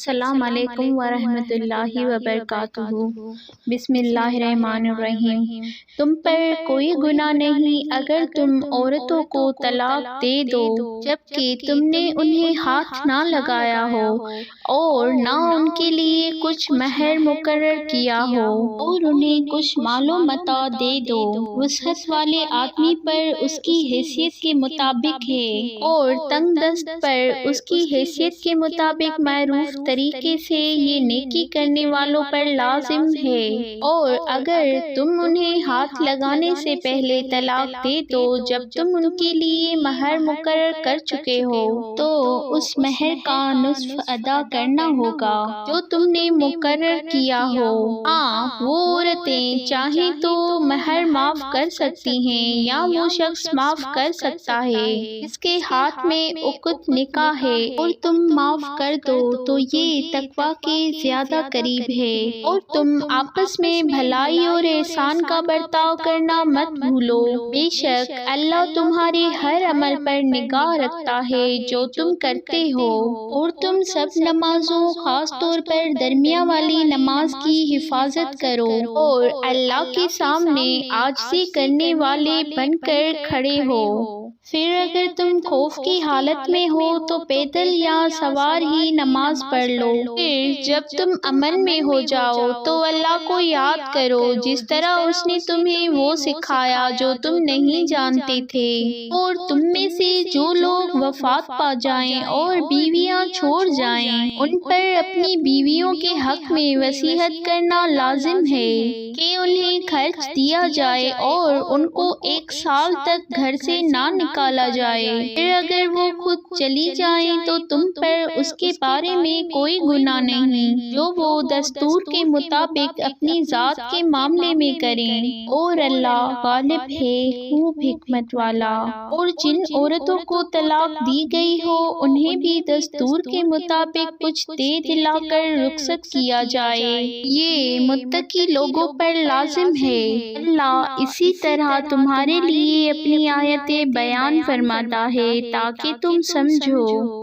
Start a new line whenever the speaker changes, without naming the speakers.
السلام علیکم ورحمۃ اللہ وبرکاتہ۔ بسم اللہ الرحمن الرحیم۔ تم پر کوئی گناہ نہیں اگر تم عورتوں کو طلاق دے دو جبکہ تم نے انہیں ہاتھ نہ لگایا ہو اور نہ ان کے لیے کچھ مہر مقرر کیا ہو، اور انہیں کچھ مال و متاع دے دو۔ وسعت والے آدمی پر اس کی حیثیت کے مطابق ہے اور تنگ دست پر اس کی حیثیت کے مطابق معروف طریقے سے یہ نیکی کرنے والوں پر لازم ہے۔ اور اگر تم انہیں ہاتھ لگانے سے پہلے طلاق دے دو جب تم ان کے لیے مہر مقرر کر چکے ہو تو اس مہر کا نصف ادا کرنا ہوگا جو تم نے مقرر کیا ہو۔ وہ عورتیں چاہیں تو مہر معاف کر سکتی ہیں یا وہ شخص معاف کر سکتا ہے جس کے ہاتھ میں عقد نکاح ہے، اور تم معاف کر دو تو یہ تقویٰ کے زیادہ قریب ہے۔ اور تم آپس میں بھلائی اور احسان کا برتاؤ کرنا مت بھولو، بے شک اللہ تمہارے ہر عمل پر نگاہ رکھتا ہے جو تم کرتے ہو۔ اور تم سب نمازوں خاص طور پر درمیان والی نماز کی حفاظت کرو اور اللہ کے سامنے عاجزی کرنے والے بن کر کھڑے ہو۔ پھر اگر تم خوف کی حالت میں ہو تو پیدل یا سوار ہی نماز پڑھ لو۔ پھر جب تم امن میں ہو جاؤ تو اللہ کو یاد کرو جس طرح اس نے تمہیں وہ سکھایا جو تم نہیں جانتے تھے۔ اور تم میں سے جو لوگ وفات پا جائیں اور بیویاں چھوڑ جائیں ان پر اپنی بیویوں کے حق میں وصیت کرنا لازم ہے کہ انہیں خرچ دیا جائے اور ان کو 1 سال تک گھر سے نہ نکالا جائے۔ پھر اگر وہ خود چلی جائیں تو تم پر اس کے بارے میں کوئی گناہ نہیں جو وہ دستور کے مطابق اپنی ذات کے معاملے میں کریں، اور اللہ غالب ہے، خوب حکمت والا۔ اور جن عورتوں کو طلاق دی گئی ہو انہیں بھی دستور کے مطابق کچھ دے دلا کر رخصت کیا جائے، یہ متقی لوگوں پر لازم ہے۔ اللہ اسی طرح تمہارے لیے اپنی آیتیں بیان فرماتا ہے تاکہ تم سمجھو۔